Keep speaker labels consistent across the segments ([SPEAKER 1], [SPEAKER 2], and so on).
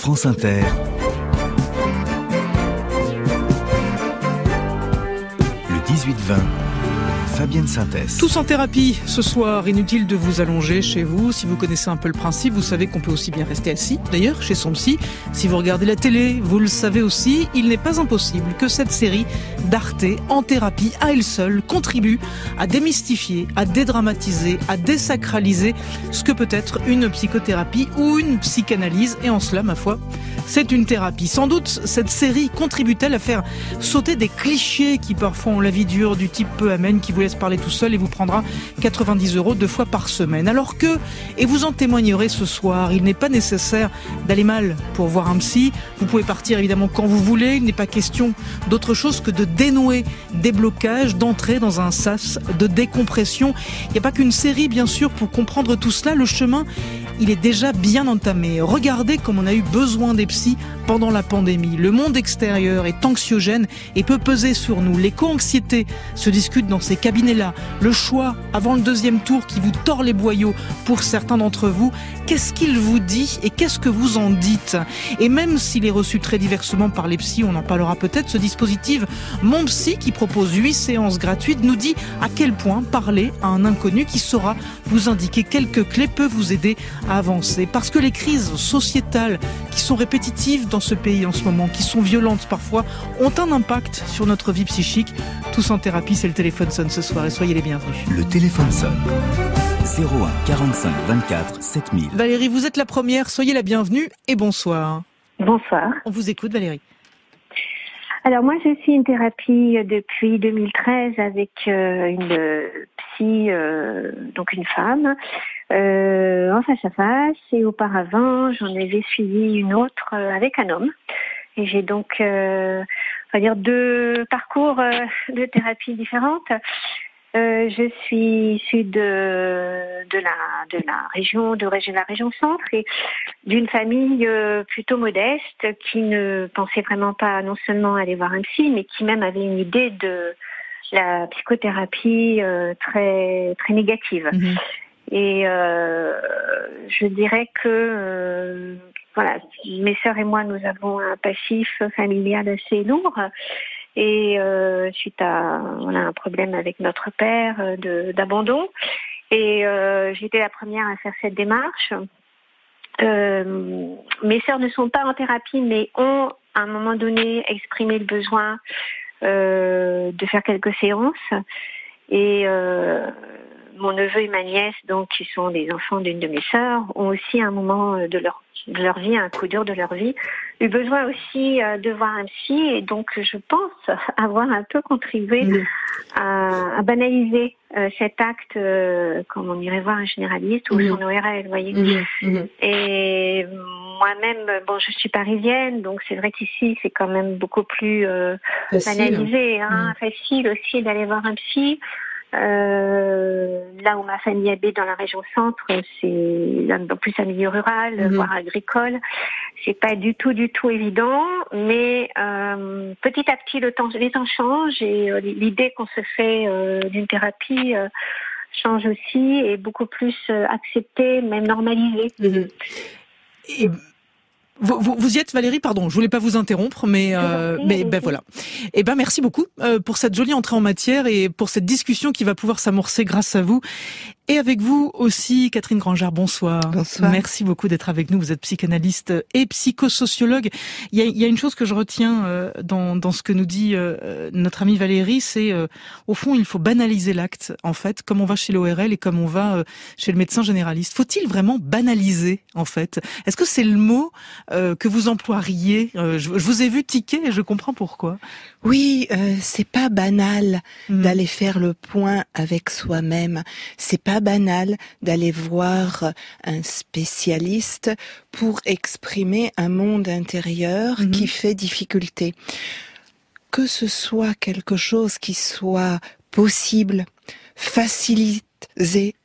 [SPEAKER 1] France Inter, le 18-20, Fabienne Synthèse.
[SPEAKER 2] Tous en thérapie ce soir, inutile de vous allonger chez vous. Si vous connaissez un peu le principe, vous savez qu'on peut aussi bien rester assis, d'ailleurs, chez son psy. Si vous regardez la télé, vous le savez aussi, il n'est pas impossible que cette série d'Arte en thérapie, à elle seule, contribue à démystifier, à dédramatiser, à désacraliser ce que peut être une psychothérapie ou une psychanalyse. Et en cela, ma foi, c'est une thérapie. Sans doute, cette série contribue-t-elle à faire sauter des clichés qui parfois ont la vie dure, du type peu amène, qui vous laisse parler tout seul et vous prendra 90 € 2 fois par semaine. Alors que, et vous en témoignerez ce soir, il n'est pas nécessaire d'aller mal pour voir un psy. Vous pouvez partir évidemment quand vous voulez. Il n'est pas question d'autre chose que de dénouer des blocages, d'entrer dans un sas de décompression. Il n'y a pas qu'une série, bien sûr, pour comprendre tout cela. Le chemin, il est déjà bien entamé. Regardez comme on a eu besoin des psys pendant la pandémie. Le monde extérieur est anxiogène et peut peser sur nous. L'éco-anxiété se discute dans ces cabinets-là. Le choix avant le deuxième tour qui vous tord les boyaux pour certains d'entre vous. Qu'est-ce qu'il vous dit et qu'est-ce que vous en dites? Et même s'il est reçu très diversement par les psys, on en parlera peut-être, ce dispositif Mon Psy, qui propose 8 séances gratuites, nous dit à quel point parler à un inconnu qui saura vous indiquer quelques clés peut vous aider à avancer. Parce que les crises sociétales qui sont répétitives dans ce pays en ce moment, qui sont violentes parfois, ont un impact sur notre vie psychique. Tous en thérapie, c'est le téléphone sonne ce soir et soyez les bienvenus.
[SPEAKER 1] Le téléphone sonne. 01 45 24 7000.
[SPEAKER 2] Valérie, vous êtes la première, soyez la bienvenue et bonsoir.
[SPEAKER 3] Bonsoir.
[SPEAKER 2] On vous écoute, Valérie.
[SPEAKER 3] Alors moi, je suis une thérapie depuis 2013 avec une psy, donc une femme, en face à face. Et auparavant, j'en avais suivi une autre avec un homme. Et j'ai donc, on va dire, 2 parcours de thérapie différentes. Je suis issue de la région centre et d'une famille plutôt modeste qui ne pensait vraiment pas non seulement aller voir un psy, mais qui même avait une idée de la psychothérapie très très négative. Mmh. Et je dirais que voilà, mes sœurs et moi, nous avons un passif familial assez lourd. Et suite à un problème avec notre père d'abandon, et j'étais la première à faire cette démarche. Mes sœurs ne sont pas en thérapie, mais ont à un moment donné exprimé le besoin de faire quelques séances. Et mon neveu et ma nièce, donc qui sont des enfants d'une de mes sœurs, ont aussi à un moment de leur vie, un coup dur de leur vie, eu besoin aussi de voir un psy, et donc je pense avoir un peu contribué à banaliser cet acte comme on irait voir un généraliste ou son ORL, vous voyez. Et moi-même, bon, je suis parisienne, donc c'est vrai qu'ici c'est quand même beaucoup plus banalisé, facile aussi d'aller voir un psy. Là où ma famille habite dans la région centre, c'est en plus un milieu rural, voire agricole. C'est pas du tout évident, mais petit à petit les temps changent et l'idée qu'on se fait d'une thérapie change aussi, et beaucoup plus acceptée, même normalisée.
[SPEAKER 2] Et vous y êtes, Valérie, pardon, je voulais pas vous interrompre, mais voilà. Eh ben merci beaucoup pour cette jolie entrée en matière et pour cette discussion qui va pouvoir s'amorcer grâce à vous. Et avec vous aussi, Catherine Grangère, bonsoir.
[SPEAKER 4] Bonsoir.
[SPEAKER 2] Merci beaucoup d'être avec nous. Vous êtes psychanalyste et psychosociologue. Il y a une chose que je retiens dans ce que nous dit notre amie Valérie, c'est au fond, il faut banaliser l'acte, en fait, comme on va chez l'ORL et comme on va chez le médecin généraliste. Faut-il vraiment banaliser, en fait? Est-ce que c'est le mot que vous emploieriez? Je vous ai vu tiquer et je comprends pourquoi.
[SPEAKER 4] Oui, c'est pas banal d'aller faire le point avec soi-même. C'est pas banal d'aller voir un spécialiste pour exprimer un monde intérieur qui fait difficulté. Que ce soit quelque chose qui soit possible, facilité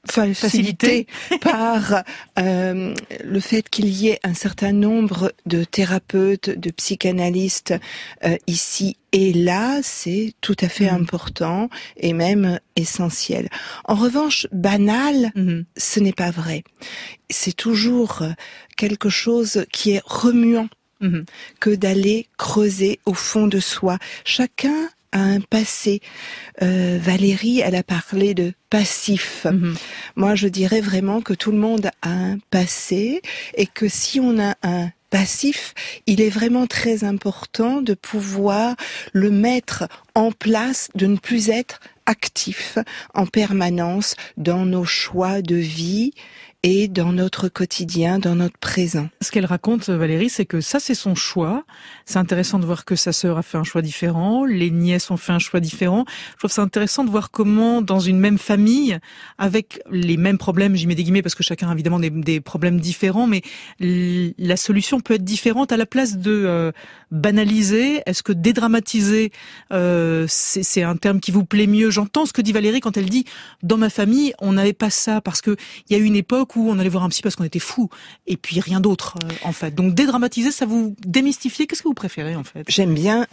[SPEAKER 4] facilité par le fait qu'il y ait un certain nombre de thérapeutes, de psychanalystes ici et là, c'est tout à fait important et même essentiel. En revanche, banal, ce n'est pas vrai. C'est toujours quelque chose qui est remuant que d'aller creuser au fond de soi. Chacun a un passé. Valérie, elle a parlé de passif. Moi, je dirais vraiment que tout le monde a un passé et que si on a un passif, il est vraiment très important de pouvoir le mettre en place, de ne plus être actif en permanence dans nos choix de vie et dans notre quotidien, dans notre présent.
[SPEAKER 2] Ce qu'elle raconte, Valérie, c'est que ça, c'est son choix. C'est intéressant de voir que sa sœur a fait un choix différent, les nièces ont fait un choix différent. Je trouve ça intéressant de voir comment, dans une même famille, avec les mêmes problèmes, j'y mets des guillemets parce que chacun a évidemment des problèmes différents, mais la solution peut être différente. À la place de banaliser, est-ce que dédramatiser, c'est un terme qui vous plaît mieux? J'entends ce que dit Valérie quand elle dit « dans ma famille, on n'avait pas ça » parce que il y a eu une époque où on allait voir un psy parce qu'on était fou, et puis rien d'autre en fait. Donc dédramatiser, ça vous démystifier. Qu'est-ce que vous préférez en fait?
[SPEAKER 4] J'aime bien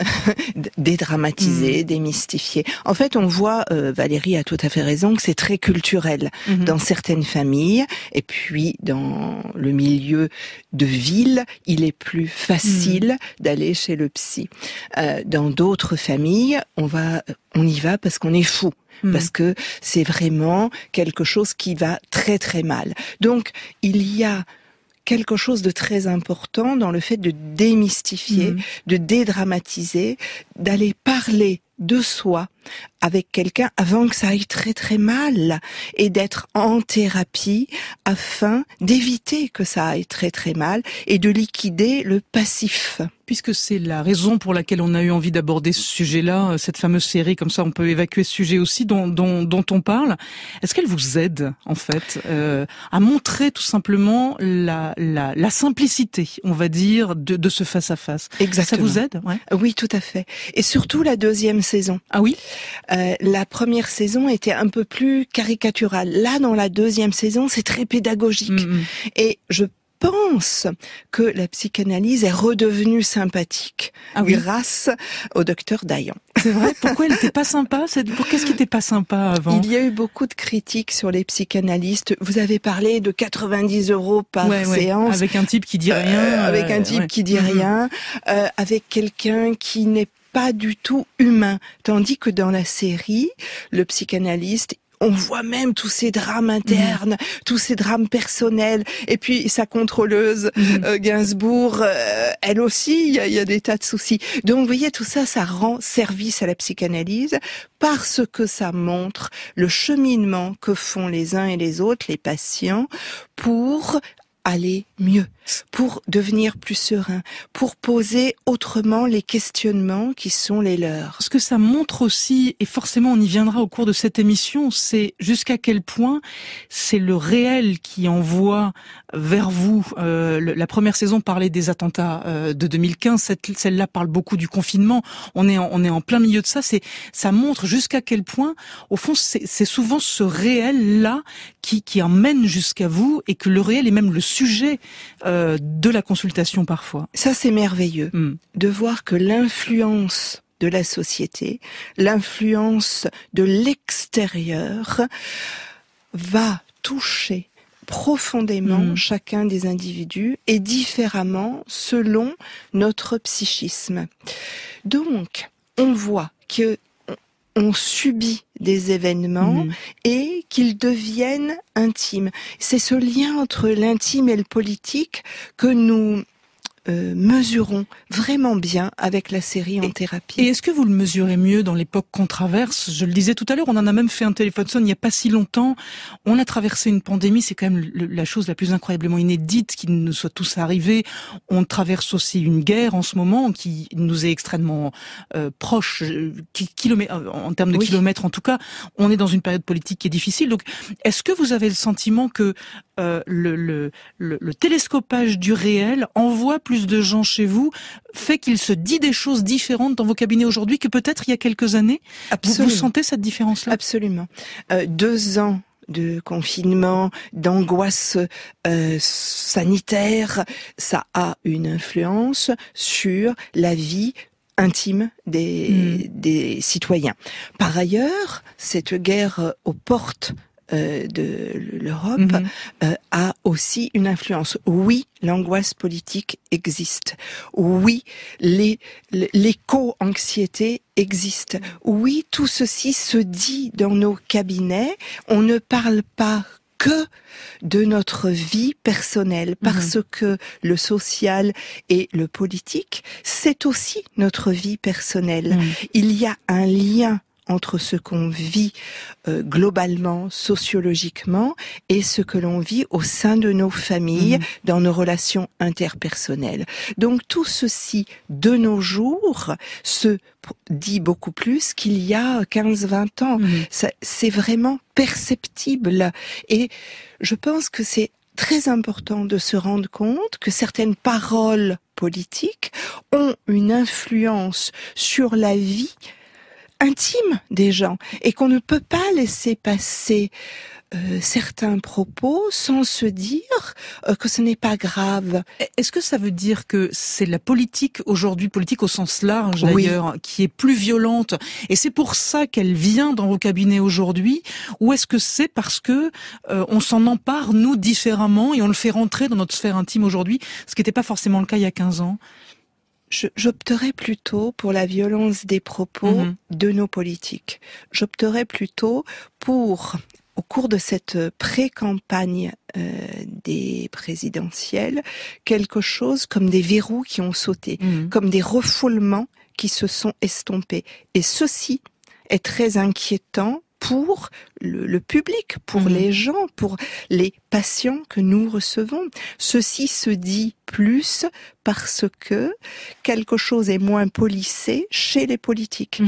[SPEAKER 4] dédramatiser, démystifier. En fait, on voit, Valérie a tout à fait raison, que c'est très culturel dans certaines familles, et puis dans le milieu de ville, il est plus facile d'aller chez le psy. Dans d'autres familles, on y va parce qu'on est fou. Parce que c'est vraiment quelque chose qui va très très mal. Donc, il y a quelque chose de très important dans le fait de démystifier, de dédramatiser, d'aller parler de soi avec quelqu'un avant que ça aille très très mal et d'être en thérapie afin d'éviter que ça aille très très mal et de liquider le passif.
[SPEAKER 2] Puisque c'est la raison pour laquelle on a eu envie d'aborder ce sujet-là, cette fameuse série, comme ça on peut évacuer ce sujet aussi dont on parle. Est-ce qu'elle vous aide, en fait, à montrer tout simplement la simplicité, on va dire, de ce face-à-face?
[SPEAKER 4] Exactement.
[SPEAKER 2] Ça vous aide? Ouais.
[SPEAKER 4] Oui, tout à fait. Et surtout la deuxième saison.
[SPEAKER 2] Ah oui?
[SPEAKER 4] La première saison était un peu plus caricaturale. Là, dans la deuxième saison, c'est très pédagogique. Et je pense que la psychanalyse est redevenue sympathique grâce au docteur Dayan.
[SPEAKER 2] C'est vrai? Pourquoi elle n'était pas sympa? Qu'est-ce qui n'était pas sympa avant?
[SPEAKER 4] Il y a eu beaucoup de critiques sur les psychanalystes. Vous avez parlé de 90 € par séance.
[SPEAKER 2] Avec un type qui dit rien.
[SPEAKER 4] Avec un type qui dit rien. Avec quelqu'un qui n'est pas du tout humain. Tandis que dans la série, le psychanalyste, on voit même tous ces drames internes, tous ces drames personnels. Et puis sa contrôleuse, Gainsbourg, elle aussi, il y a des tas de soucis. Donc vous voyez, tout ça, ça rend service à la psychanalyse parce que ça montre le cheminement que font les uns et les autres, les patients, pour aller mieux, pour devenir plus serein, pour poser autrement les questionnements qui sont les leurs.
[SPEAKER 2] Ce que ça montre aussi, et forcément on y viendra au cours de cette émission, c'est jusqu'à quel point c'est le réel qui envoie vers vous. La première saison parlait des attentats de 2015, celle-là parle beaucoup du confinement. On est en plein milieu de ça. Ça montre jusqu'à quel point, au fond, c'est souvent ce réel-là qui emmène jusqu'à vous, et que le réel est même le sujet de la consultation parfois.
[SPEAKER 4] Ça, c'est merveilleux de voir que l'influence de la société, l'influence de l'extérieur va toucher profondément chacun des individus et différemment selon notre psychisme. Donc, on voit que on subit des événements et qu'ils deviennent intimes. C'est ce lien entre l'intime et le politique que nous mesurons vraiment bien avec la série en thérapie.
[SPEAKER 2] Et est-ce que vous le mesurez mieux dans l'époque qu'on traverse? Je le disais tout à l'heure, on en a même fait un téléphone sonne il n'y a pas si longtemps. On a traversé une pandémie, c'est quand même la chose la plus incroyablement inédite qui nous soit tous arrivée. On traverse aussi une guerre en ce moment qui nous est extrêmement proche, en termes de kilomètres en tout cas. On est dans une période politique qui est difficile. Donc, est-ce que vous avez le sentiment que le télescopage du réel envoie plus de gens chez vous, fait qu'il se dit des choses différentes dans vos cabinets aujourd'hui que peut-être il y a quelques années?
[SPEAKER 4] Absolument.
[SPEAKER 2] Vous sentez cette différence-là?
[SPEAKER 4] Absolument. 2 ans de confinement, d'angoisse sanitaire, ça a une influence sur la vie intime des citoyens. Par ailleurs, cette guerre aux portes de l'Europe a aussi une influence. Oui, l'angoisse politique existe. Oui, l'éco-anxiété existe. Oui, tout ceci se dit dans nos cabinets. On ne parle pas que de notre vie personnelle, parce que le social et le politique, c'est aussi notre vie personnelle. Il y a un lien entre ce qu'on vit globalement, sociologiquement, et ce que l'on vit au sein de nos familles, dans nos relations interpersonnelles. Donc tout ceci, de nos jours, se dit beaucoup plus qu'il y a 15-20 ans. C'est vraiment perceptible. Et je pense que c'est très important de se rendre compte que certaines paroles politiques ont une influence sur la vie intime des gens et qu'on ne peut pas laisser passer certains propos sans se dire que ce n'est pas grave.
[SPEAKER 2] Est-ce que ça veut dire que c'est la politique aujourd'hui, politique au sens large d'ailleurs, qui est plus violente et c'est pour ça qu'elle vient dans vos cabinets aujourd'hui, ou est-ce que c'est parce que on s'en empare nous différemment et on le fait rentrer dans notre sphère intime aujourd'hui, ce qui n'était pas forcément le cas il y a 15 ans?
[SPEAKER 4] J'opterais plutôt pour la violence des propos de nos politiques. J'opterais plutôt pour, au cours de cette pré-campagne des présidentielles, quelque chose comme des verrous qui ont sauté, comme des refoulements qui se sont estompés. Et ceci est très inquiétant pour le public, pour les gens, pour les patients que nous recevons. Ceci se dit plus parce que quelque chose est moins policé chez les politiques.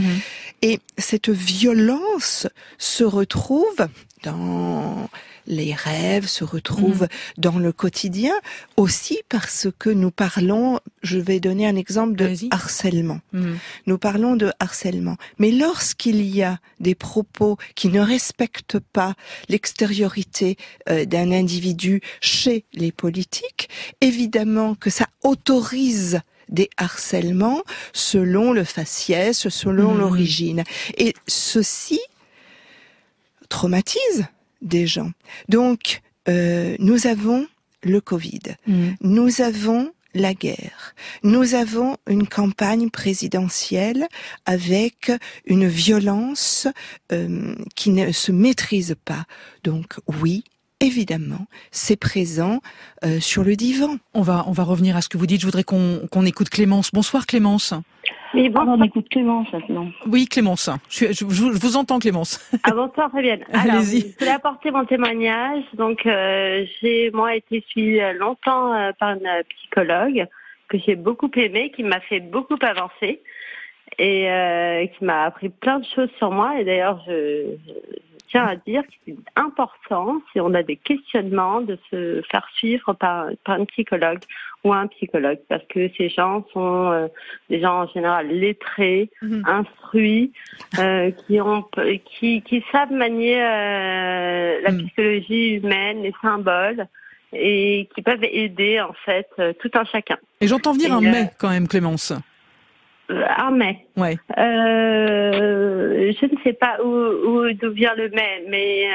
[SPEAKER 4] Et cette violence se retrouve dans les rêves, se retrouve dans le quotidien, aussi parce que nous parlons, je vais donner un exemple de harcèlement. Nous parlons de harcèlement. Mais lorsqu'il y a des propos qui ne respectent pas l'extériorité d'un individu chez les politiques, évidemment que ça autorise des harcèlements selon le faciès, selon l'origine. Et ceci traumatise des gens. Donc, nous avons le Covid, nous avons la guerre, nous avons une campagne présidentielle avec une violence qui ne se maîtrise pas. Donc oui, évidemment, c'est présent sur le divan.
[SPEAKER 2] On va revenir à ce que vous dites. Je voudrais qu'on écoute Clémence. Bonsoir Clémence.
[SPEAKER 5] Oui, on écoute Clémence maintenant.
[SPEAKER 2] Oui, Clémence. Je vous entends, Clémence.
[SPEAKER 5] Ah, bonsoir, Fabienne. Alors,
[SPEAKER 2] allez-y.
[SPEAKER 5] Je voulais apporter mon témoignage. Donc, j'ai, moi, été suivie longtemps par une psychologue que j'ai beaucoup aimée, qui m'a fait beaucoup avancer et qui m'a appris plein de choses sur moi. Et d'ailleurs, je tiens à dire que c'est important, si on a des questionnements, de se faire suivre par une psychologue ou un psychologue, parce que ces gens sont des gens en général lettrés, instruits, qui savent manier la psychologie humaine, les symboles, et qui peuvent aider en fait tout un chacun.
[SPEAKER 2] Et j'entends venir un mais quand même, Clémence.
[SPEAKER 5] Un mais.
[SPEAKER 2] Ouais.
[SPEAKER 5] Je ne sais pas d'où vient le mais.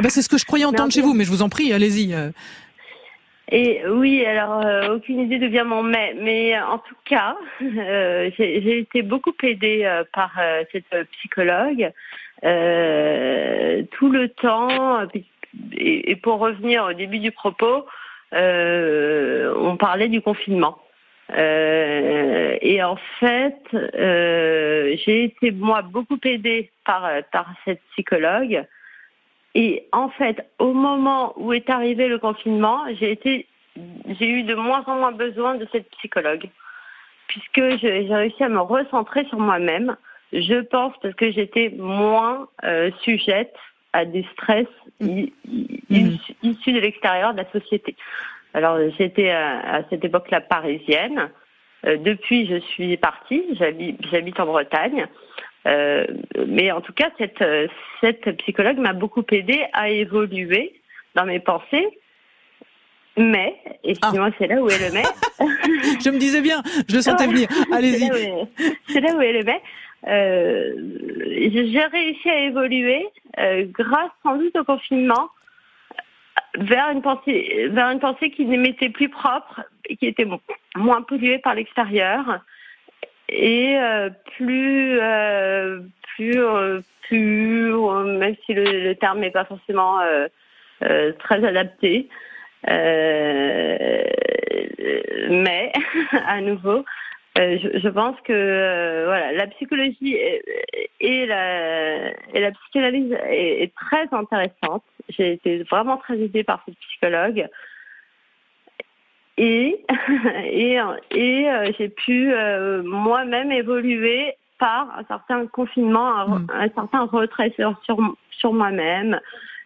[SPEAKER 2] C'est ce que je croyais entendre chez vous, mais je vous en prie, allez-y.
[SPEAKER 5] Et oui, alors aucune idée d'où vient mon mais en tout cas, j'ai été beaucoup aidée par cette psychologue tout le temps. Et pour revenir au début du propos, on parlait du confinement. Et en fait, j'ai été moi beaucoup aidée par cette psychologue. Et en fait, au moment où est arrivé le confinement, j'ai eu de moins en moins besoin de cette psychologue, puisque j'ai réussi à me recentrer sur moi-même. Je pense parce que j'étais moins sujette à des stress issus de l'extérieur de la société. Alors, j'étais à cette époque-là parisienne. Depuis, je suis partie. J'habite en Bretagne. Mais en tout cas, cette psychologue m'a beaucoup aidée à évoluer dans mes pensées. Mais, et sinon c'est là où est le mais.
[SPEAKER 2] Je me disais bien, je le sentais venir. Allez-y.
[SPEAKER 5] C'est là où est le mais. J'ai réussi à évoluer grâce sans doute au confinement vers une pensée qui m'était plus propre et qui était moins polluée par l'extérieur et plus pure, même si le terme n'est pas forcément très adapté. Mais à nouveau, je pense que voilà, la psychologie et la psychanalyse est très intéressante. J'ai été vraiment très aidée par cette psychologue et j'ai pu moi-même évoluer par un certain confinement, un certain retrait sur moi-même.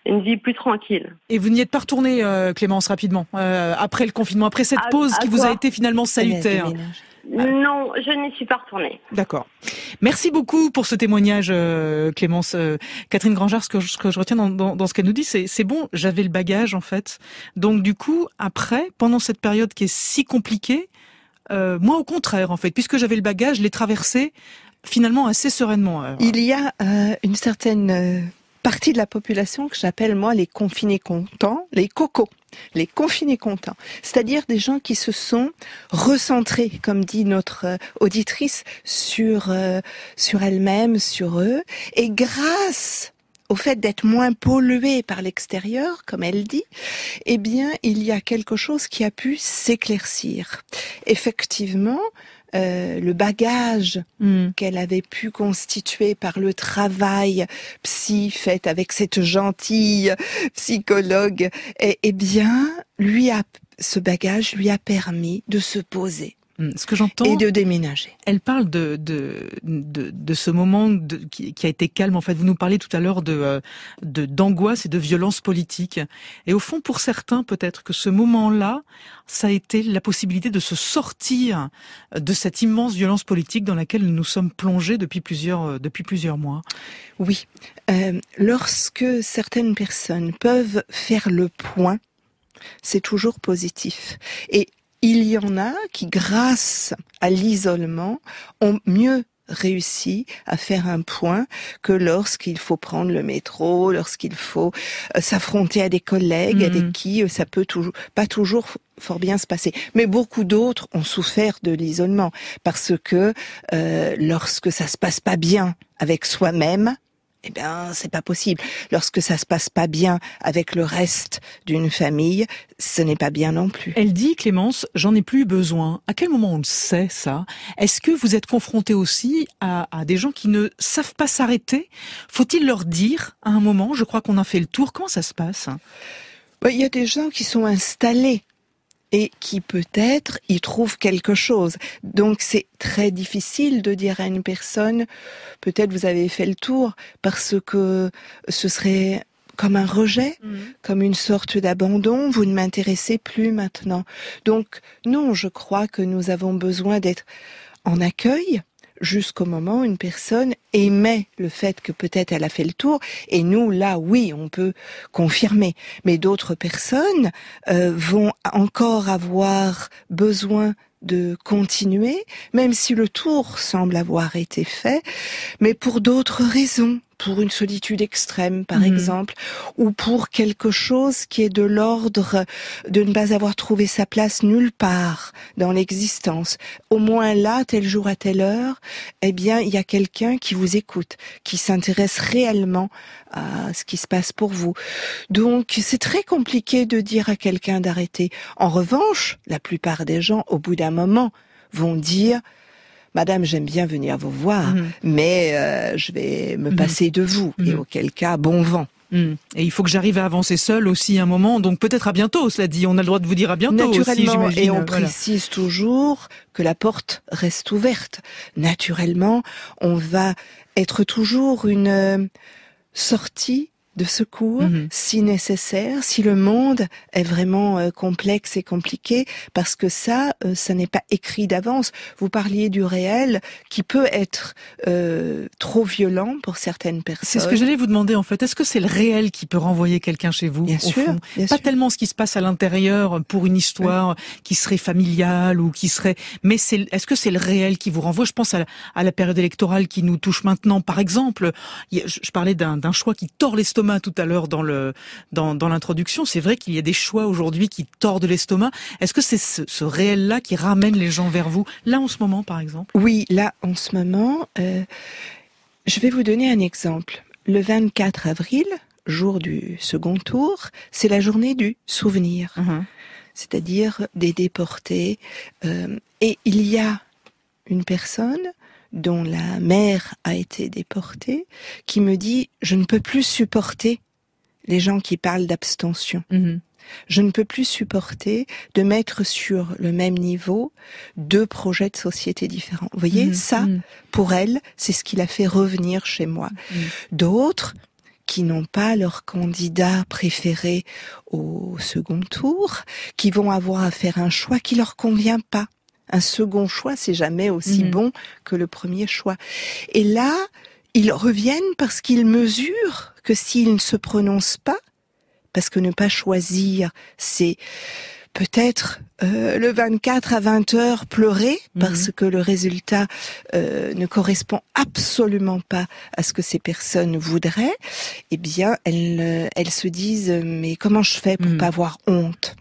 [SPEAKER 5] Une vie plus tranquille.
[SPEAKER 2] Et vous n'y êtes pas retournée, Clémence, rapidement, après le confinement, après cette pause qui vous a été finalement salutaire?
[SPEAKER 5] Non, je n'y suis pas retournée.
[SPEAKER 2] D'accord. Merci beaucoup pour ce témoignage, Clémence. Catherine Grangeard, ce que je retiens dans ce qu'elle nous dit, c'est bon, j'avais le bagage en fait. Donc du coup, après, pendant cette période qui est si compliquée, moi au contraire en fait, puisque j'avais le bagage, je l'ai traversé finalement assez sereinement.
[SPEAKER 4] Il y a une certaine partie de la population que j'appelle moi les confinés contents, les cocos, les confinés contents, c'est-à-dire des gens qui se sont recentrés, comme dit notre auditrice, sur elle-même, sur eux, et grâce au fait d'être moins pollués par l'extérieur, comme elle dit, eh bien, il y a quelque chose qui a pu s'éclaircir. Effectivement, le bagage qu'elle avait pu constituer par le travail fait avec cette gentille psychologue, eh bien, ce bagage lui a permis de se poser.
[SPEAKER 2] Ce que j'entends,
[SPEAKER 4] et de déménager.
[SPEAKER 2] Elle parle de ce moment qui a été calme. En fait, vous nous parlez tout à l'heure d'angoisse et de violence politique. Et au fond, pour certains, peut-être que ce moment-là, ça a été la possibilité de se sortir de cette immense violence politique dans laquelle nous sommes plongés depuis plusieurs mois.
[SPEAKER 4] Oui, lorsque certaines personnes peuvent faire le point, c'est toujours positif. Et il y en a qui, grâce à l'isolement, ont mieux réussi à faire un point que lorsqu'il faut prendre le métro, lorsqu'il faut s'affronter à des collègues avec qui ça peut pas toujours fort bien se passer. Mais beaucoup d'autres ont souffert de l'isolement parce que lorsque ça se passe pas bien avec soi-même, eh bien, c'est pas possible. Lorsque ça se passe pas bien avec le reste d'une famille, ce n'est pas bien non plus.
[SPEAKER 2] Elle dit, Clémence, j'en ai plus besoin. À quel moment on le sait, ça? Est-ce que vous êtes confronté aussi à des gens qui ne savent pas s'arrêter? Faut-il leur dire à un moment, je crois qu'on a fait le tour? Comment ça se passe?
[SPEAKER 4] Il y a des gens qui sont installés et qui peut-être y trouvent quelque chose. Donc c'est très difficile de dire à une personne, peut-être vous avez fait le tour, parce que ce serait comme un rejet, comme une sorte d'abandon, vous ne m'intéressez plus maintenant. Donc non, je crois que nous avons besoin d'être en accueil, jusqu'au moment où une personne émet le fait que peut-être elle a fait le tour, et nous, là, oui, on peut confirmer. Mais d'autres personnes vont encore avoir besoin de continuer, même si le tour semble avoir été fait, mais pour d'autres raisons. Pour une solitude extrême, par exemple, ou pour quelque chose qui est de l'ordre de ne pas avoir trouvé sa place nulle part dans l'existence. Au moins là, tel jour à telle heure, eh bien, il y a quelqu'un qui vous écoute, qui s'intéresse réellement à ce qui se passe pour vous. Donc, c'est très compliqué de dire à quelqu'un d'arrêter. En revanche, la plupart des gens, au bout d'un moment, vont dire: Madame, j'aime bien venir vous voir, mais je vais me passer de vous. Et auquel cas, bon vent.
[SPEAKER 2] Et il faut que j'arrive à avancer seule aussi un moment, donc peut-être à bientôt, cela dit. On a le droit de vous dire à bientôt aussi, j'imagine.
[SPEAKER 4] Et on précise toujours que la porte reste ouverte. Naturellement, on va être toujours une sortie de secours, si nécessaire, si le monde est vraiment complexe et compliqué, parce que ça n'est pas écrit d'avance. Vous parliez du réel, qui peut être trop violent pour certaines personnes.
[SPEAKER 2] C'est ce que j'allais vous demander en fait. Est-ce que c'est le réel qui peut renvoyer quelqu'un chez vous,
[SPEAKER 4] bien
[SPEAKER 2] au
[SPEAKER 4] sûr,
[SPEAKER 2] fond ?
[SPEAKER 4] Bien
[SPEAKER 2] Pas
[SPEAKER 4] sûr.
[SPEAKER 2] tellement ce qui se passe à l'intérieur pour une histoire qui serait familiale ou qui serait... Mais est-ce que c'est le réel qui vous renvoie ? Je pense à la période électorale qui nous touche maintenant. Par exemple, je parlais d'un choix qui tord l'estomac tout à l'heure dans l'introduction. C'est vrai qu'il y a des choix aujourd'hui qui tordent l'estomac. Est-ce que c'est ce réel-là qui ramène les gens vers vous, là en ce moment par exemple ?
[SPEAKER 4] Oui, là en ce moment, je vais vous donner un exemple. Le 24 avril, jour du second tour, c'est la journée du souvenir, c'est-à-dire des déportés. Et il y a une personne dont la mère a été déportée, qui me dit « Je ne peux plus supporter les gens qui parlent d'abstention. Je ne peux plus supporter de mettre sur le même niveau deux projets de société différents. » Vous voyez, ça, pour elle, c'est ce qui l'a fait revenir chez moi. D'autres qui n'ont pas leur candidat préféré au second tour, qui vont avoir à faire un choix qui leur convient pas. Un second choix, c'est jamais aussi bon que le premier choix. Et là, ils reviennent parce qu'ils mesurent que s'ils ne se prononcent pas, parce que ne pas choisir, c'est peut-être le 24 à 20h pleurer, parce que le résultat ne correspond absolument pas à ce que ces personnes voudraient, eh bien, elles se disent « mais comment je fais pour pas avoir honte ?»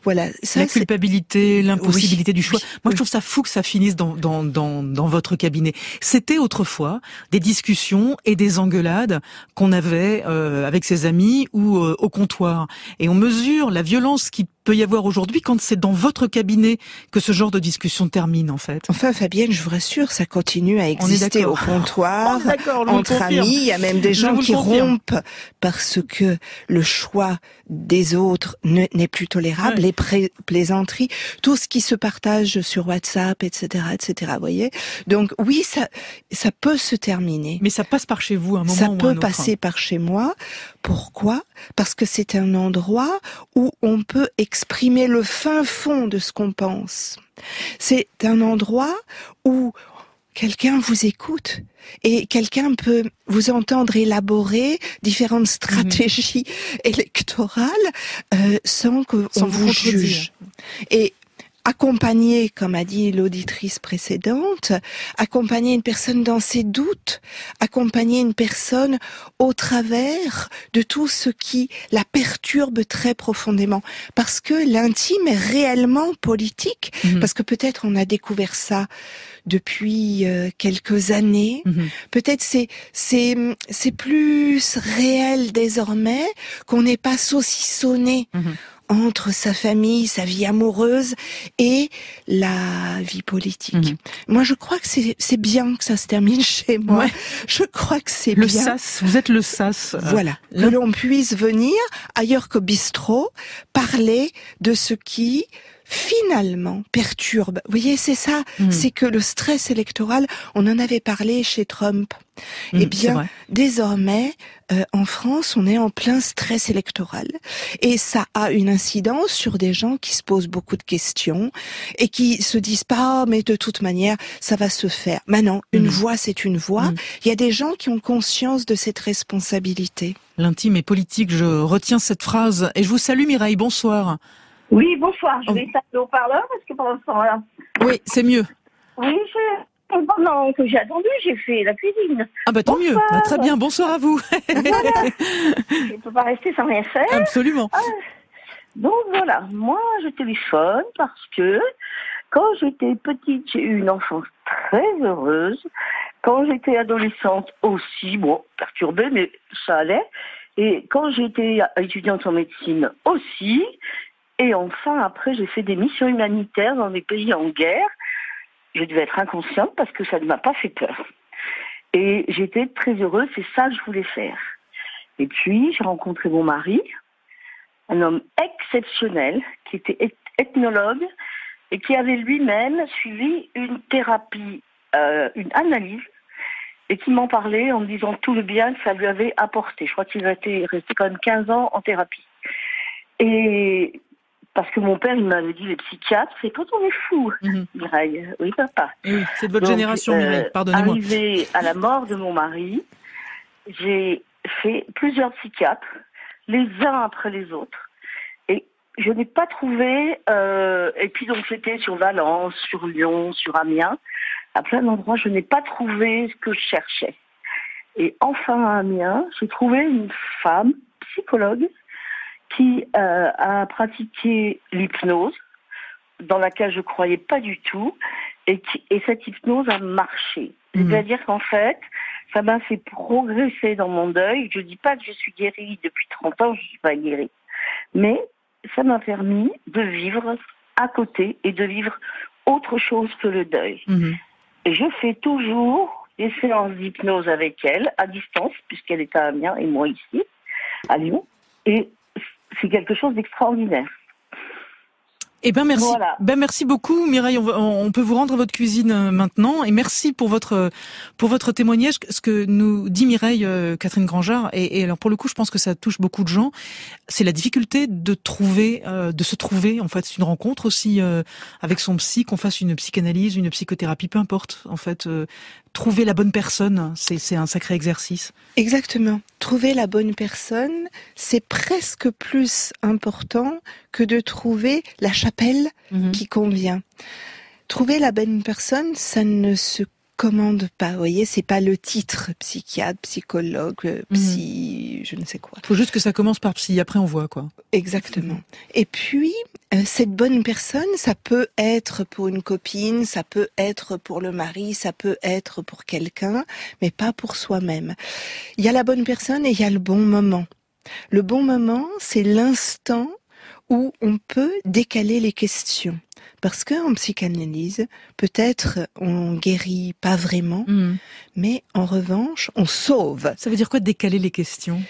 [SPEAKER 4] Voilà. Ça,
[SPEAKER 2] la culpabilité, l'impossibilité du choix. Moi,
[SPEAKER 4] oui.
[SPEAKER 2] je trouve ça fou que ça finisse dans votre cabinet. C'était autrefois des discussions et des engueulades qu'on avait avec ses amis ou au comptoir. Et on mesure la violence qui peut y avoir aujourd'hui quand c'est dans votre cabinet que ce genre de discussion termine, en fait.
[SPEAKER 4] Enfin, Fabienne, je vous rassure, ça continue à exister au comptoir, entre amis. Il y a même des gens qui rompent parce que le choix des autres n'est plus tolérable, les plaisanteries, tout ce qui se partage sur WhatsApp, etc., etc., vous voyez. Donc, oui, ça peut se terminer.
[SPEAKER 2] Mais ça passe par chez vous, un moment
[SPEAKER 4] ça
[SPEAKER 2] ou un
[SPEAKER 4] peut
[SPEAKER 2] autre.
[SPEAKER 4] passer par chez moi. Pourquoi ? Parce que c'est un endroit où on peut exprimer le fin fond de ce qu'on pense. C'est un endroit où quelqu'un vous écoute et quelqu'un peut vous entendre élaborer différentes stratégies électorales sans qu'on vous juge. Et accompagner, comme a dit l'auditrice précédente, accompagner une personne dans ses doutes, accompagner une personne au travers de tout ce qui la perturbe très profondément. Parce que l'intime est réellement politique, parce que peut-être on a découvert ça depuis quelques années. Peut-être c'est plus réel désormais qu'on n'est pas saucissonné entre sa famille, sa vie amoureuse et la vie politique. Moi, je crois que c'est bien que ça se termine chez moi. Je crois que c'est bien.
[SPEAKER 2] Le sas, vous êtes le sas.
[SPEAKER 4] Voilà, que l'on puisse venir, ailleurs qu'au bistrot, parler de ce qui finalement perturbe. Vous voyez, c'est ça, c'est que le stress électoral, on en avait parlé chez Trump. Eh bien, désormais, en France, on est en plein stress électoral. Et ça a une incidence sur des gens qui se posent beaucoup de questions et qui se disent pas, mais de toute manière, ça va se faire. Maintenant, une voix, c'est une voix. Il y a des gens qui ont conscience de cette responsabilité.
[SPEAKER 2] L'intime est politique, je retiens cette phrase. Et je vous salue Mireille, bonsoir.
[SPEAKER 6] Oui, bonsoir. Je vais taper au haut-parleur parce que pendant ce temps-là...
[SPEAKER 2] Oui, c'est mieux.
[SPEAKER 6] Oui, pendant que j'ai attendu, j'ai fait la cuisine.
[SPEAKER 2] Ah bah tant mieux. Bah, très bien, bonsoir à vous.
[SPEAKER 6] Voilà. Je ne peux pas rester sans rien faire.
[SPEAKER 2] Absolument.
[SPEAKER 6] Donc voilà, moi je téléphone parce que quand j'étais petite, j'ai eu une enfance très heureuse. Quand j'étais adolescente aussi, bon, perturbée, mais ça allait. Et quand j'étais étudiante en médecine aussi. Et enfin, après, j'ai fait des missions humanitaires dans des pays en guerre. Je devais être inconsciente parce que ça ne m'a pas fait peur. Et j'étais très heureuse, c'est ça que je voulais faire. Et puis, j'ai rencontré mon mari, un homme exceptionnel, qui était ethnologue et qui avait lui-même suivi une thérapie, une analyse, et qui m'en parlait en me disant tout le bien que ça lui avait apporté. Je crois qu'il était resté quand même 15 ans en thérapie. Et parce que mon père, il m'avait dit, les psychiatres, c'est quand on est fou, Mireille. Oui, papa.
[SPEAKER 2] Oui, c'est de votre génération, Mireille, pardonnez-moi.
[SPEAKER 6] Arrivé à la mort de mon mari, j'ai fait plusieurs psychiatres, les uns après les autres. Et je n'ai pas trouvé... et puis donc c'était sur Valence, sur Lyon, sur Amiens. À plein d'endroits, je n'ai pas trouvé ce que je cherchais. Et enfin à Amiens, j'ai trouvé une femme, psychologue, qui a pratiqué l'hypnose, dans laquelle je croyais pas du tout, et cette hypnose a marché. C'est-à-dire qu'en fait, ça m'a fait progresser dans mon deuil. Je dis pas que je suis guérie depuis 30 ans, je suis pas guérie. Mais ça m'a permis de vivre à côté et de vivre autre chose que le deuil. Et je fais toujours des séances d'hypnose avec elle, à distance, puisqu'elle est à Amiens et moi ici, à Lyon. Et c'est quelque chose d'extraordinaire.
[SPEAKER 2] Eh ben merci.
[SPEAKER 6] Voilà.
[SPEAKER 2] Ben merci beaucoup, Mireille. On peut vous rendre à votre cuisine maintenant, et merci pour votre témoignage. Ce que nous dit Mireille, Catherine Grangeard, et alors pour le coup, je pense que ça touche beaucoup de gens. C'est la difficulté de se trouver. En fait, c'est une rencontre aussi avec son psy, qu'on fasse une psychanalyse, une psychothérapie, peu importe. En fait, trouver la bonne personne, c'est un sacré exercice.
[SPEAKER 4] Exactement. Trouver la bonne personne, c'est presque plus important que de trouver la chapelle qui convient. Trouver la bonne personne, ça ne se commande pas. Vous voyez, c'est pas le titre psychiatre, psychologue, psy, je ne sais quoi.
[SPEAKER 2] Faut juste que ça commence par psy, après on voit quoi.
[SPEAKER 4] Exactement. Et puis, cette bonne personne, ça peut être pour une copine, ça peut être pour le mari, ça peut être pour quelqu'un, mais pas pour soi-même. Il y a la bonne personne et il y a le bon moment. Le bon moment, c'est l'instant où on peut décaler les questions. Parce qu'en psychanalyse, peut-être on guérit pas vraiment, mais en revanche, on sauve.
[SPEAKER 2] Ça veut dire quoi décaler les questions ?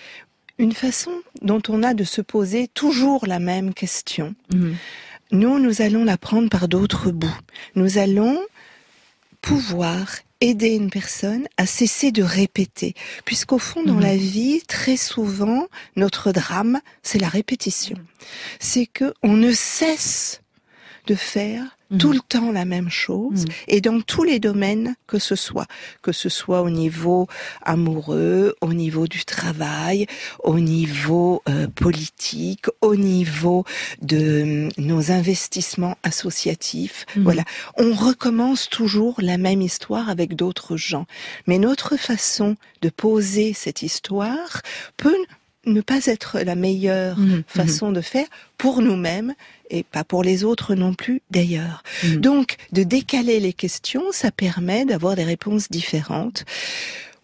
[SPEAKER 4] Une façon dont on a de se poser toujours la même question. Nous allons la prendre par d'autres bouts. Nous allons pouvoir aider une personne à cesser de répéter. Puisqu'au fond, dans la vie, très souvent, notre drame, c'est la répétition. C'est que on ne cesse de faire tout le temps la même chose, et dans tous les domaines que ce soit au niveau amoureux, au niveau du travail, au niveau politique, au niveau de nos investissements associatifs. Voilà, on recommence toujours la même histoire avec d'autres gens. Mais notre façon de poser cette histoire peut ne pas être la meilleure façon de faire pour nous-mêmes et pas pour les autres non plus d'ailleurs. Donc, de décaler les questions, ça permet d'avoir des réponses différentes.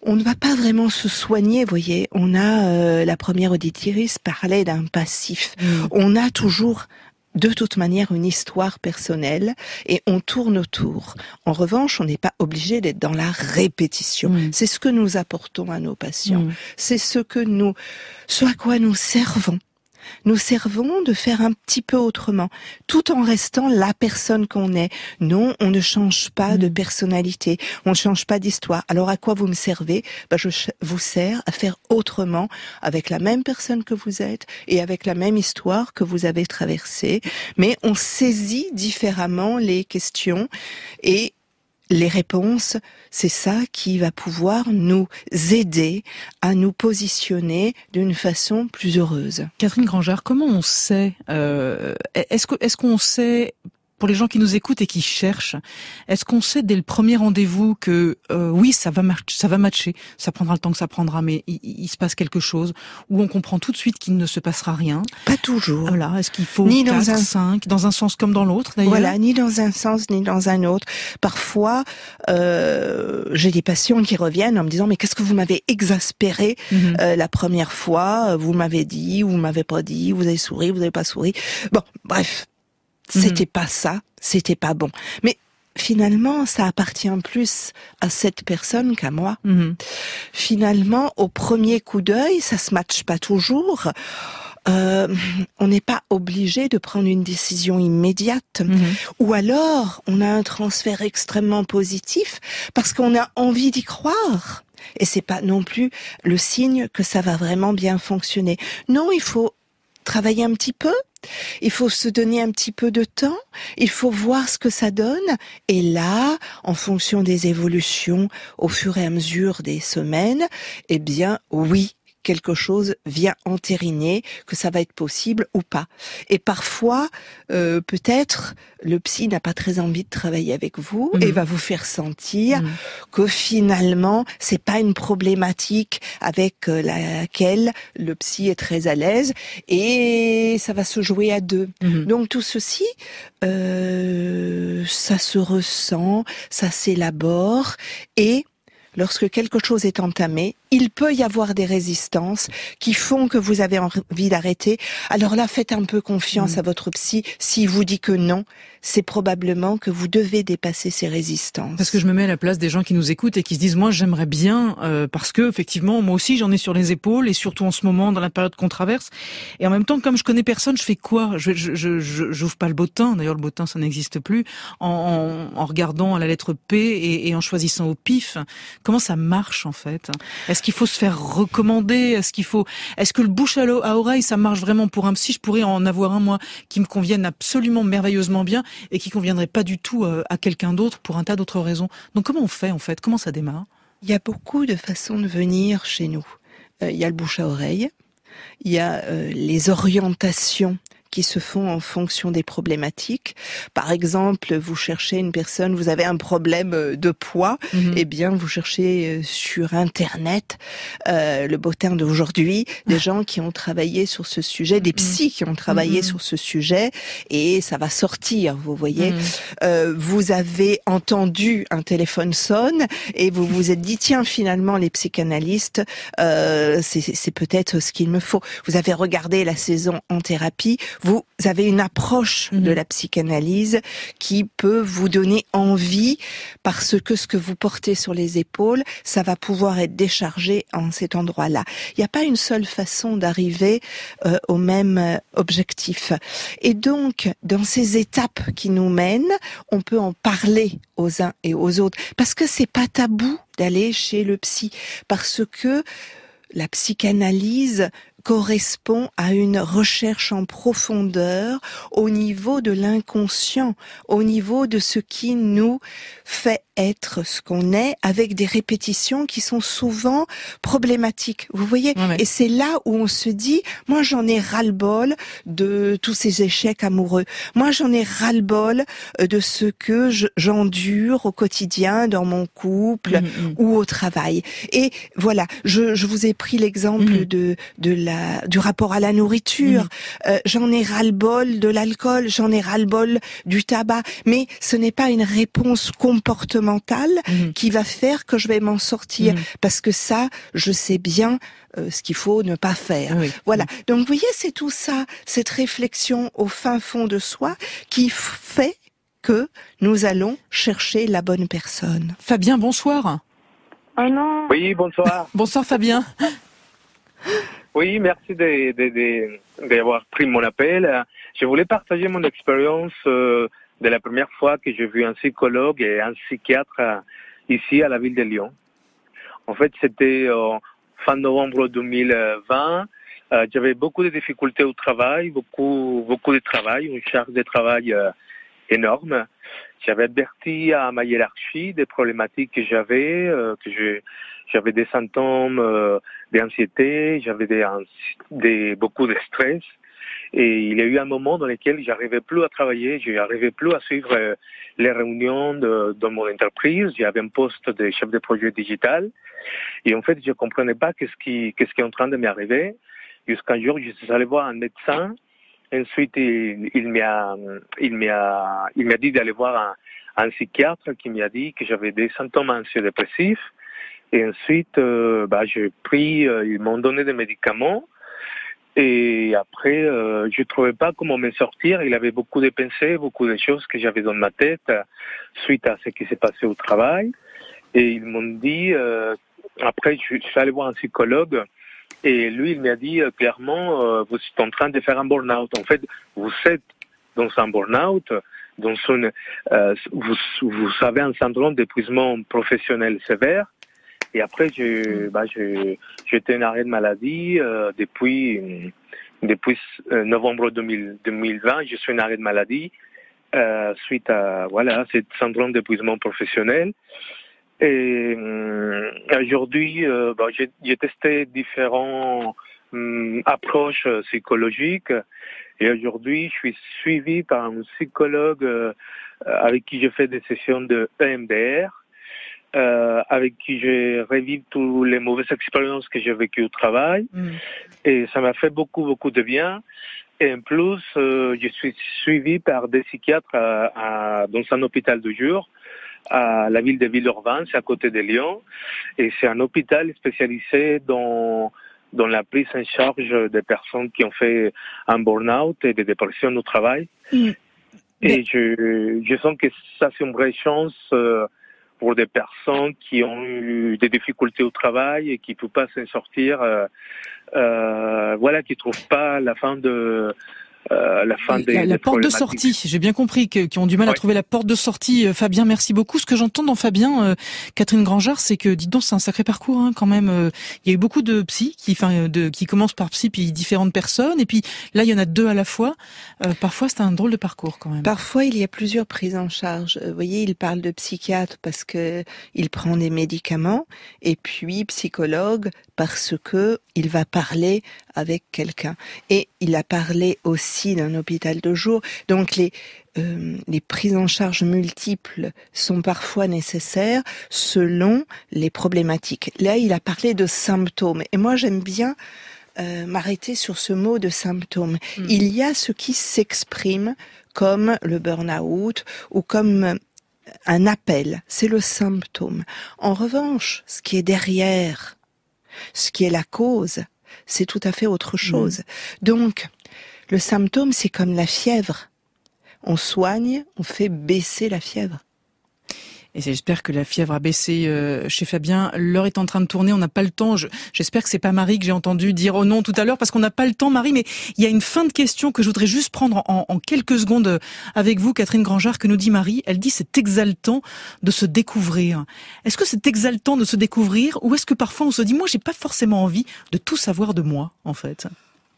[SPEAKER 4] On ne va pas vraiment se soigner, vous voyez. On a, la première auditrice parlait d'un passif. On a toujours de toute manière une histoire personnelle et on tourne autour. En revanche, on n'est pas obligé d'être dans la répétition. C'est ce que nous apportons à nos patients. C'est ce à quoi nous servons. Nous servons de faire un petit peu autrement, tout en restant la personne qu'on est. Non, on ne change pas de personnalité, on ne change pas d'histoire. Alors à quoi vous me servez ? Je vous sers à faire autrement, avec la même personne que vous êtes et avec la même histoire que vous avez traversée. Mais on saisit différemment les questions et les réponses, c'est ça qui va pouvoir nous aider à nous positionner d'une façon plus heureuse.
[SPEAKER 2] Catherine Grangeard, comment on sait, est-ce qu'on sait, pour les gens qui nous écoutent et qui cherchent, est-ce qu'on sait dès le premier rendez-vous que oui, ça va matcher, ça prendra le temps que ça prendra, mais il se passe quelque chose, ou on comprend tout de suite qu'il ne se passera rien?
[SPEAKER 4] Pas toujours.
[SPEAKER 2] Voilà, est-ce qu'il faut 4, 5, dans un sens comme dans l'autre d'ailleurs?
[SPEAKER 4] Voilà, ni dans un sens ni dans un autre. Parfois, j'ai des patients qui reviennent en me disant mais qu'est-ce que vous m'avez exaspéré la première fois, vous m'avez dit, vous m'avez pas dit, vous avez souri, vous n'avez pas souri. Bon, bref. C'était pas ça, c'était pas bon. Mais finalement, ça appartient plus à cette personne qu'à moi. Finalement, au premier coup d'œil, ça se matche pas toujours. On n'est pas obligé de prendre une décision immédiate. Ou alors, on a un transfert extrêmement positif parce qu'on a envie d'y croire. Et c'est pas non plus le signe que ça va vraiment bien fonctionner. Non, il faut travailler un petit peu. Il faut se donner un petit peu de temps, il faut voir ce que ça donne, et là, en fonction des évolutions, au fur et à mesure des semaines, eh bien, oui, quelque chose vient entériner que ça va être possible ou pas. Et parfois, peut-être, le psy n'a pas très envie de travailler avec vous et va vous faire sentir que finalement, c'est pas une problématique avec laquelle le psy est très à l'aise et ça va se jouer à deux. Donc tout ceci, ça se ressent, ça s'élabore et lorsque quelque chose est entamé, il peut y avoir des résistances qui font que vous avez envie d'arrêter. Alors là, faites un peu confiance à votre psy. S'il vous dit que non, c'est probablement que vous devez dépasser ces résistances.
[SPEAKER 2] Parce que je me mets à la place des gens qui nous écoutent et qui se disent, moi, j'aimerais bien, parce que effectivement, moi aussi, j'en ai sur les épaules, et surtout en ce moment, dans la période qu'on traverse. Et en même temps, comme je connais personne, je fais quoi? J'ouvre pas le bottin. D'ailleurs, le bottin, ça n'existe plus. En regardant à la lettre P et en choisissant au pif. Comment ça marche, en fait? Est-ce qu'il faut se faire recommander? Est-ce que le bouche à oreille, ça marche vraiment pour un psy? Je pourrais en avoir un, moi, qui me convienne absolument merveilleusement bien et qui conviendrait pas du tout à quelqu'un d'autre pour un tas d'autres raisons. Donc comment on fait, en fait? Comment ça démarre?
[SPEAKER 4] Il y a beaucoup de façons de venir chez nous. Il y a le bouche à oreille. Il y a les orientations qui se font en fonction des problématiques. Par exemple, vous cherchez une personne, vous avez un problème de poids, eh bien, vous cherchez sur Internet le bottin d'aujourd'hui, des gens qui ont travaillé sur ce sujet, des psys qui ont travaillé sur ce sujet, et ça va sortir, vous voyez. Vous avez entendu un téléphone sonne, et vous vous êtes dit, tiens, finalement, les psychanalystes, c'est peut-être ce qu'il me faut. Vous avez regardé la saison en thérapie, vous avez une approche de la psychanalyse qui peut vous donner envie parce que ce que vous portez sur les épaules, ça va pouvoir être déchargé en cet endroit-là. Il n'y a pas une seule façon d'arriver au même objectif. Et donc, dans ces étapes qui nous mènent, on peut en parler aux uns et aux autres parce que c'est pas tabou d'aller chez le psy, parce que la psychanalyse correspond à une recherche en profondeur au niveau de l'inconscient, au niveau de ce qui nous fait être ce qu'on est, avec des répétitions qui sont souvent problématiques. Vous voyez? Et c'est là où on se dit, moi j'en ai ras-le-bol de tous ces échecs amoureux. Moi j'en ai ras-le-bol de ce que j'endure au quotidien dans mon couple ou au travail. Et voilà, je vous ai pris l'exemple du rapport à la nourriture. J'en ai ras-le-bol de l'alcool, j'en ai ras-le-bol du tabac. Mais ce n'est pas une réponse comportementale qui va faire que je vais m'en sortir. Parce que ça, je sais bien ce qu'il faut ne pas faire. Voilà. Donc, vous voyez, c'est tout ça, cette réflexion au fin fond de soi qui fait que nous allons chercher la bonne personne.
[SPEAKER 2] Fabien, bonsoir.
[SPEAKER 5] Oh non.
[SPEAKER 7] Oui, bonsoir.
[SPEAKER 2] Bonsoir, Fabien.
[SPEAKER 7] Oui, merci d'avoir pris mon appel. Je voulais partager mon expérience de la première fois que j'ai vu un psychologue et un psychiatre ici à la ville de Lyon. En fait, c'était fin novembre 2020. J'avais beaucoup de difficultés au travail, beaucoup de travail, une charge de travail énorme. J'avais averti à ma hiérarchie des problématiques que j'avais, j'avais des symptômes d'anxiété, j'avais beaucoup de stress. Et il y a eu un moment dans lequel j'arrivais plus à travailler, j'arrivais plus à suivre les réunions de mon entreprise. J'avais un poste de chef de projet digital. Et en fait, je comprenais pas qu'est-ce qui est en train de m'arriver. Jusqu'un jour, je suis allé voir un médecin. Ensuite, il m'a dit d'aller voir un psychiatre qui m'a dit que j'avais des symptômes anxio-dépressifs. Et ensuite, ils m'ont donné des médicaments. Et après, je trouvais pas comment m'en sortir. Il y avait beaucoup de pensées, beaucoup de choses que j'avais dans ma tête suite à ce qui s'est passé au travail. Et ils m'ont dit, après, je suis allé voir un psychologue. Et lui, il m'a dit clairement, vous êtes en train de faire un burn-out. En fait, vous êtes dans un burn-out, vous avez un syndrome d'épuisement professionnel sévère, Et après, j'étais en arrêt de maladie depuis novembre 2020. Je suis en arrêt de maladie suite à ce syndrome d'épuisement professionnel. Et aujourd'hui, j'ai testé différentes approches psychologiques. Et aujourd'hui, je suis suivi par un psychologue avec qui je fais des sessions de EMDR, avec qui je revive toutes les mauvaises expériences que j'ai vécues au travail. Et ça m'a fait beaucoup, beaucoup de bien. Et en plus, je suis suivi par des psychiatres dans un hôpital de jour à la ville de Villeurbanne, c'est à côté de Lyon. Et c'est un hôpital spécialisé dans la prise en charge des personnes qui ont fait un burn-out et des dépressions au travail. Et je sens que ça, c'est une vraie chance pour des personnes qui ont eu des difficultés au travail et qui ne peuvent pas s'en sortir, qui ne trouvent pas la fin de... la porte de sortie, j'ai bien compris, qui ont du mal à trouver la porte de sortie. Fabien, merci beaucoup. Ce que j'entends dans Fabien, Catherine Grangeard, c'est que, dites donc, c'est un sacré parcours quand même. Il y a eu beaucoup de psy qui commencent par psy, puis différentes personnes, et puis là, il y en a deux à la fois. Parfois, c'est un drôle de parcours quand même.
[SPEAKER 4] Parfois, il y a plusieurs prises en charge. Vous voyez, il parle de psychiatre parce que il prend des médicaments, et puis psychologue parce que il va parler avec quelqu'un. Et il a parlé aussi d'un hôpital de jour. Donc les prises en charge multiples sont parfois nécessaires selon les problématiques. Là, il a parlé de symptômes. Et moi, j'aime bien m'arrêter sur ce mot de symptômes. Il y a ce qui s'exprime comme le burn-out ou comme un appel. C'est le symptôme. En revanche, ce qui est derrière, ce qui est la cause, c'est tout à fait autre chose. Donc, le symptôme, c'est comme la fièvre. On soigne, on fait baisser la fièvre.
[SPEAKER 2] Et j'espère que la fièvre a baissé chez Fabien. L'heure est en train de tourner, on n'a pas le temps. J'espère que c'est pas Marie que j'ai entendu dire oh non tout à l'heure, parce qu'on n'a pas le temps, Marie. Mais il y a une fin de question que je voudrais juste prendre en quelques secondes avec vous, Catherine Grangeard, que nous dit Marie. Elle dit c'est exaltant de se découvrir. Est-ce que c'est exaltant de se découvrir, ou est-ce que parfois on se dit moi j'ai pas forcément envie de tout savoir de moi en fait?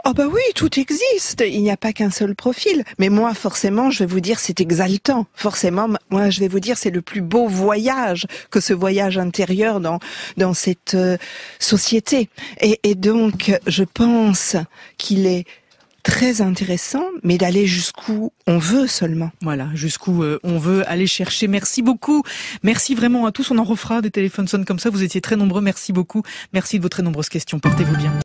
[SPEAKER 4] Oh bah oui, tout existe. Il n'y a pas qu'un seul profil. Mais moi, forcément, je vais vous dire, c'est exaltant. Forcément, moi, je vais vous dire, c'est le plus beau voyage que ce voyage intérieur dans cette société. Et donc, je pense qu'il est très intéressant, mais d'aller jusqu'où on veut seulement.
[SPEAKER 2] Voilà, jusqu'où on veut aller chercher. Merci beaucoup. Merci vraiment à tous. On en refera des téléphones sonnent comme ça. Vous étiez très nombreux. Merci beaucoup. Merci de vos très nombreuses questions. Portez-vous bien.